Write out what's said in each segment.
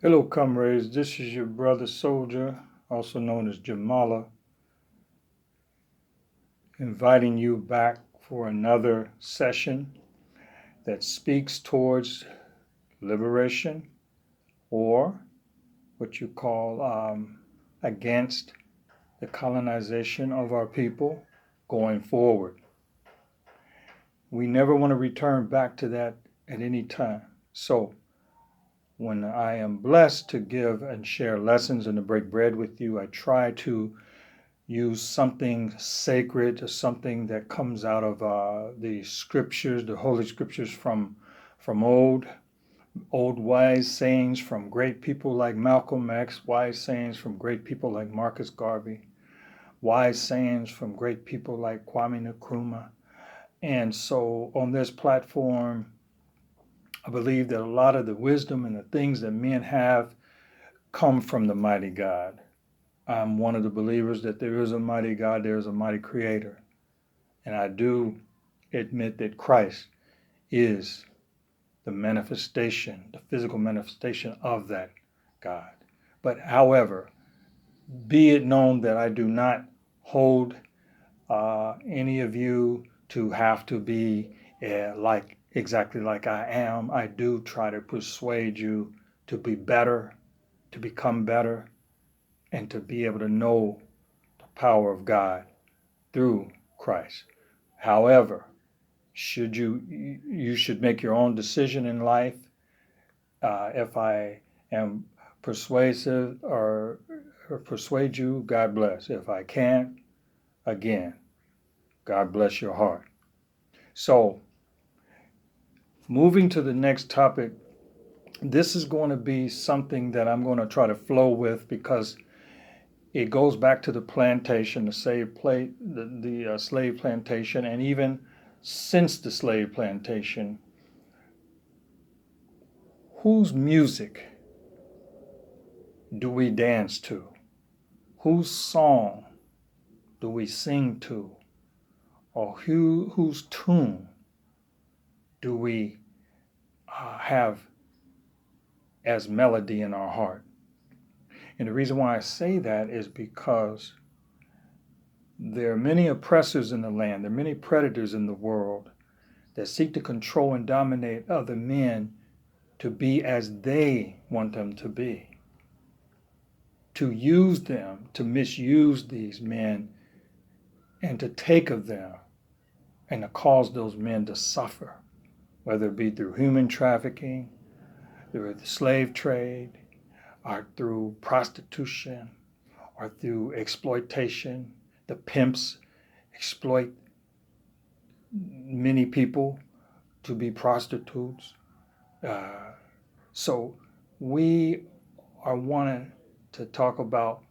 Hello, comrades. This is your brother soldier, also known as Jamala, inviting you back for another session that speaks towards liberation, or what you call against the colonization of our people going forward. We never want to return back to that at any time. So, when I am blessed to give and share lessons and to break bread with you, I try to use something sacred, or something that comes out of the scriptures, the holy scriptures from old wise sayings from great people like Malcolm X, wise sayings from great people like Marcus Garvey, wise sayings from great people like Kwame Nkrumah. And so on this platform, I believe that a lot of the wisdom and the things that men have come from the mighty God. I'm one of the believers that there is a mighty God, there is a mighty creator. And I do admit that Christ is the manifestation, the physical manifestation of that God. But however, be it known that I do not hold any of you to have to be exactly like I am. I do try to persuade you to be better, to become better, and to be able to know the power of God through Christ. However, you should make your own decision in life. If I am persuasive or persuade you, God bless. If I can't, again, God bless your heart. So, moving to the next topic, this is going to be something that I'm going to try to flow with because it goes back to the plantation, the slave plantation, and even since the slave plantation. Whose music do we dance to? Whose song do we sing to? Or whose tune do we have as melody in our heart? And the reason why I say that is because there are many oppressors in the land, there are many predators in the world that seek to control and dominate other men to be as they want them to be, to use them, to misuse these men, and to take of them, and to cause those men to suffer, whether it be through human trafficking, through the slave trade, or through prostitution, or through exploitation. The pimps exploit many people to be prostitutes. So we are wanting to talk about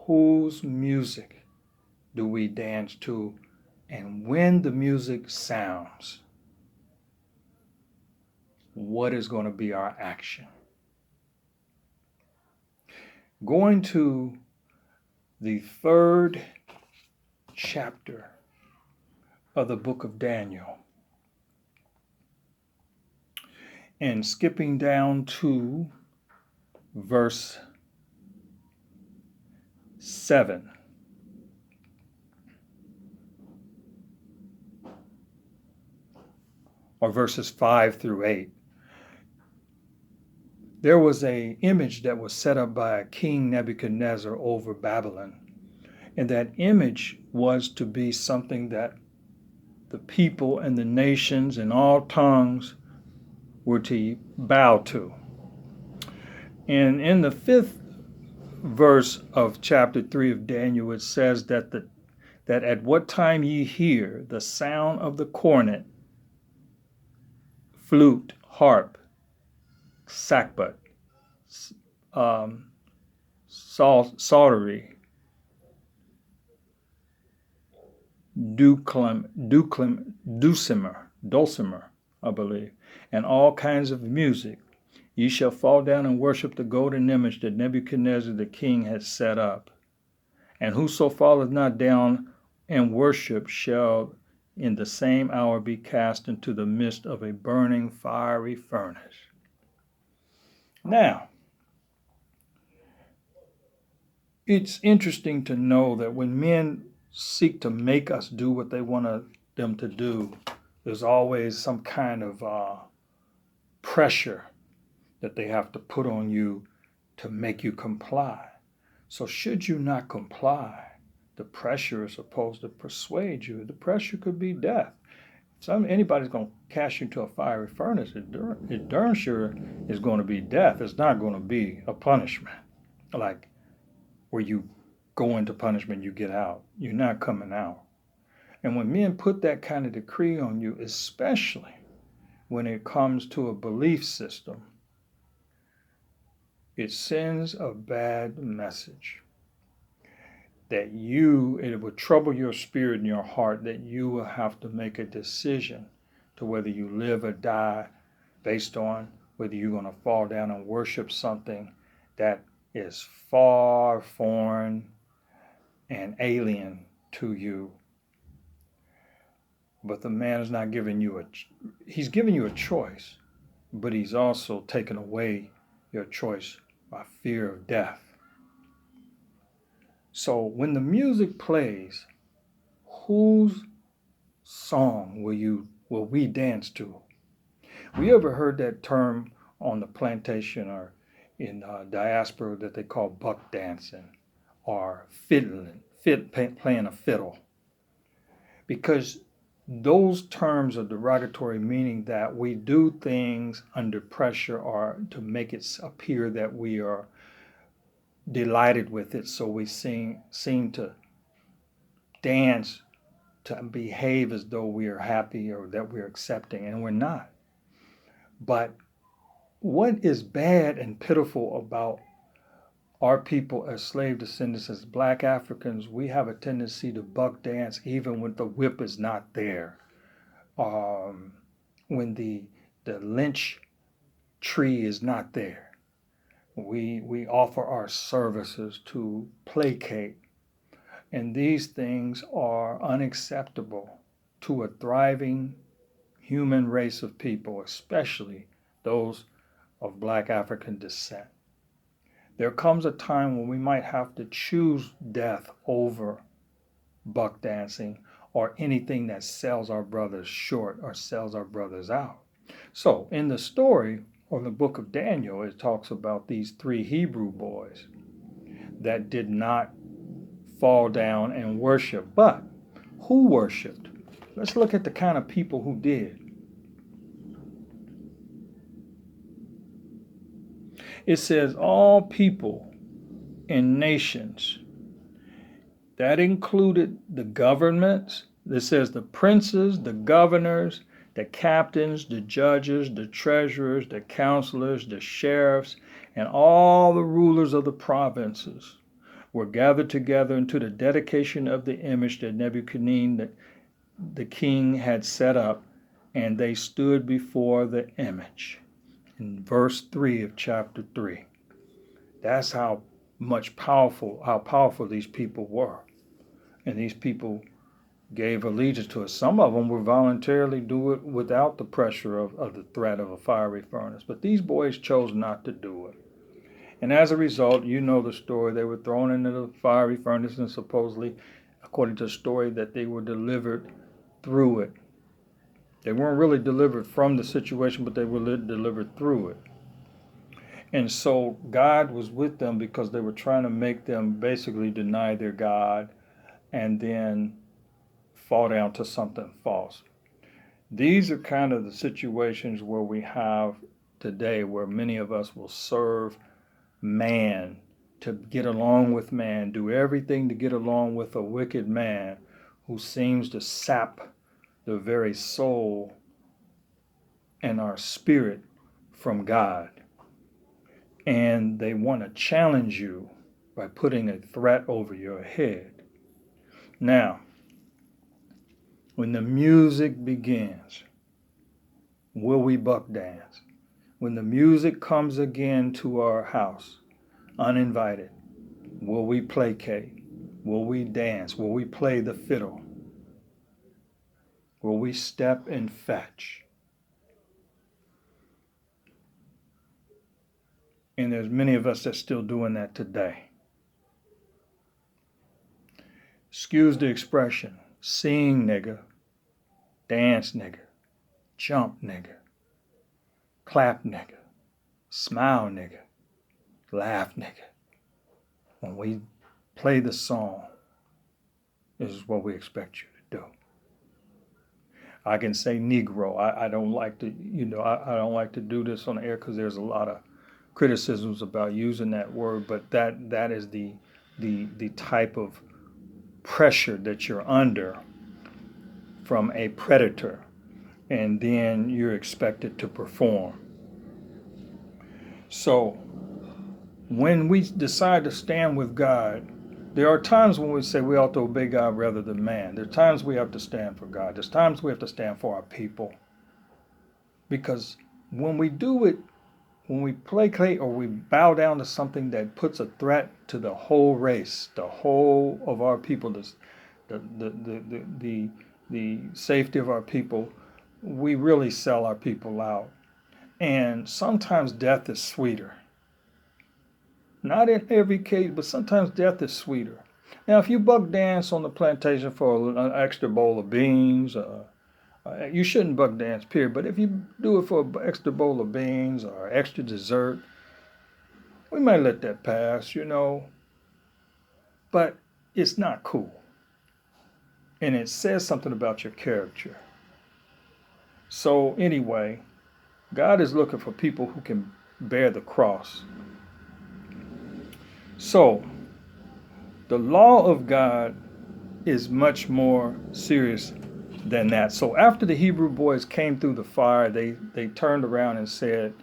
whose music do we dance to, and when the music sounds, what is going to be our action? Going to the 3rd chapter of the book of Daniel and skipping down to verse 7. Or verses 5 through 8. There was an image that was set up by King Nebuchadnezzar over Babylon. And that image was to be something that the people and the nations and all tongues were to bow to. And in the 5th verse of chapter 3 of Daniel, it says that at what time ye hear the sound of the cornet, flute, harp, sackbut, psaltery, dulcimer, I believe, and all kinds of music, ye shall fall down and worship the golden image that Nebuchadnezzar the king had set up. And whoso falleth not down and worship shall in the same hour be cast into the midst of a burning fiery furnace. Now, it's interesting to know that when men seek to make us do what they want them to do, there's always some kind of pressure that they have to put on you to make you comply. So should you not comply, the pressure is supposed to persuade you. The pressure could be death. Anybody's going to cast you into a fiery furnace, it darn sure is going to be death. It's not going to be a punishment, like where you go into punishment, you get out. You're not coming out. And when men put that kind of decree on you, especially when it comes to a belief system, it sends a bad message that it will trouble your spirit and your heart, that you will have to make a decision to whether you live or die based on whether you're going to fall down and worship something that is far foreign and alien to you. But the man is not giving you he's giving you a choice, but he's also taken away your choice by fear of death. So when the music plays, whose song will we dance to? We ever heard that term on the plantation or in diaspora that they call buck dancing or playing a fiddle? Because those terms are derogatory, meaning that we do things under pressure or to make it appear that we are delighted with it. So we seem to dance to behave as though we are happy or that we're accepting, and we're not. But what is bad and pitiful about our people as slave descendants, as black Africans, we have a tendency to buck dance even when the whip is not there. When the lynch tree is not there. We offer our services to placate. And these things are unacceptable to a thriving human race of people, especially those of black African descent. There comes a time when we might have to choose death over buck dancing or anything that sells our brothers short or sells our brothers out. So in the story or the book of Daniel, it talks about these 3 Hebrew boys that did not fall down and worship. But who worshiped? Let's look at the kind of people who did. It says all people and nations. That included the governments. It says the princes, the governors, the captains, the judges, the treasurers, the counselors, the sheriffs, and all the rulers of the provinces were gathered together into the dedication of the image that Nebuchadnezzar, the king, had set up, and they stood before the image. In verse 3 of chapter 3. That's how powerful these people were. And these people gave allegiance to it. Some of them would voluntarily do it without the pressure of the threat of a fiery furnace. But these boys chose not to do it. And as a result, you know the story. They were thrown into the fiery furnace, and supposedly, according to the story, that they were delivered through it. They weren't really delivered from the situation, but they were delivered through it. And so God was with them because they were trying to make them basically deny their God and then fall down to something false. These are kind of the situations where we have today, where many of us will serve man to get along with man, do everything to get along with a wicked man who seems to sap the very soul and our spirit from God. And they want to challenge you by putting a threat over your head. Now, when the music begins, will we buck dance? When the music comes again to our house, uninvited, will we placate? Will we dance? Will we play the fiddle? Will we step and fetch? And there's many of us that's still doing that today. excuse the expression, sing nigga, dance nigga, jump nigga, clap nigga, smile nigga, laugh nigga. When we play the song, this is what we expect you to do. I can say Negro. I don't like to, I don't like to do this on the air because there's a lot of criticisms about using that word, but that is the type of pressure that you're under from a predator, and then you're expected to perform. So when we decide to stand with God, there are times when we say we ought to obey God rather than man. There are times we have to stand for God. There's times we have to stand for our people. Because when we do it, when we placate or we bow down to something that puts a threat to the whole race, the whole of our people, the safety of our people, we really sell our people out. And sometimes death is sweeter. Not in every case, but sometimes death is sweeter. Now, if you buck dance on the plantation for an extra bowl of beans, you shouldn't buck dance, period. But if you do it for an extra bowl of beans or extra dessert, we might let that pass, But it's not cool. And it says something about your character. So anyway, God is looking for people who can bear the cross. So, the law of God is much more serious than that. So after the Hebrew boys came through the fire, they turned around and said,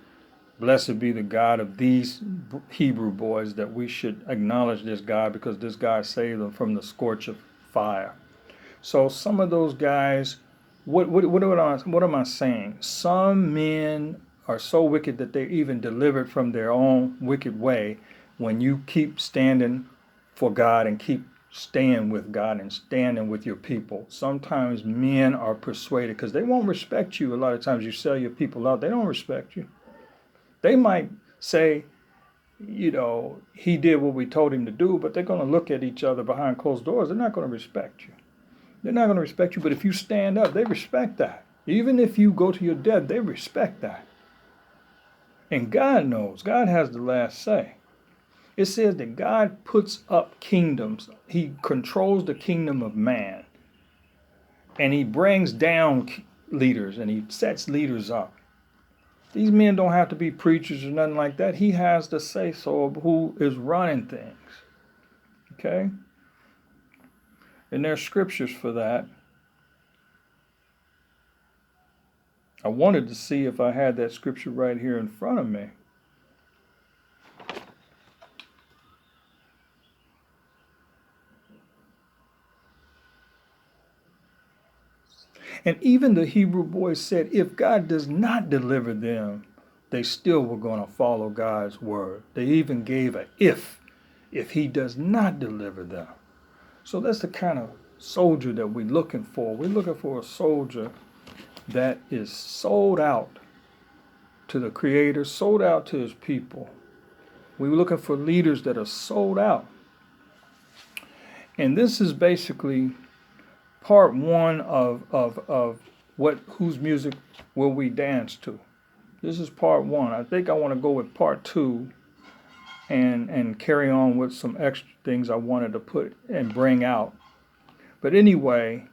"Blessed be the God of these Hebrew boys, that we should acknowledge this God because this God saved them from the scorch of fire." So some of those guys, what am I saying? Some men are so wicked that they're even delivered from their own wicked way when you keep standing for God and keep staying with God and standing with your people. Sometimes men are persuaded because they won't respect you. A lot of times you sell your people out, they don't respect you. They might say, he did what we told him to do, but they're going to look at each other behind closed doors. They're not going to respect you. They're not going to respect you, but if you stand up, they respect that. Even if you go to your death, they respect that. And God knows. God has the last say. It says that God puts up kingdoms. He controls the kingdom of man. And he brings down leaders and he sets leaders up. These men don't have to be preachers or nothing like that. He has the say-so of who is running things. Okay? And there's scriptures for that. I wanted to see if I had that scripture right here in front of me. And even the Hebrew boys said, if God does not deliver them, they still were going to follow God's word. They even gave a if he does not deliver them. So that's the kind of soldier that we're looking for. We're looking for a soldier that is sold out to the Creator, sold out to his people. We're looking for leaders that are sold out. And this is basically part one of whose music will we dance to. This is part one. I think I want to go with part two and carry on with some extra things I wanted to put and bring out. But anyway,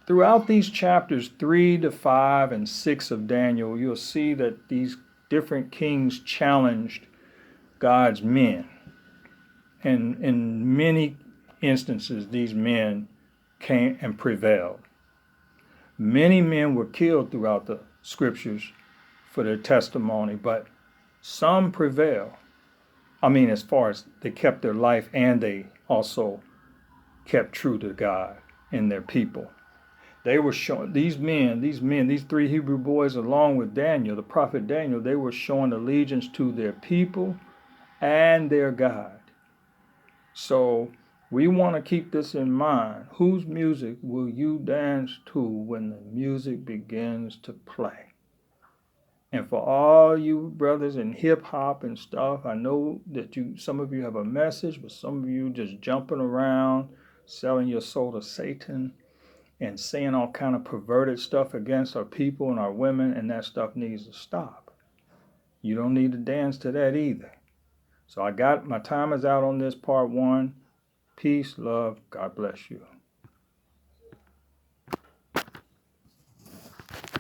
throughout these chapters 3 to 5 and 6 of Daniel, you'll see that these different kings challenged God's men. And in many instances, these men came and prevailed. Many men were killed throughout the scriptures for their testimony, but some prevailed. As far as they kept their life and they also kept true to God and their people. They were showing, these three Hebrew boys, along with Daniel, the prophet Daniel, they were showing allegiance to their people and their God. So we want to keep this in mind. Whose music will you dance to when the music begins to play? And for all you brothers in hip hop and stuff, I know that some of you have a message, but some of you just jumping around. selling your soul to Satan and saying all kind of perverted stuff against our people and our women, and that stuff needs to stop. You don't need to dance to that either. So my time is out on this part 1. Peace, love, God bless you.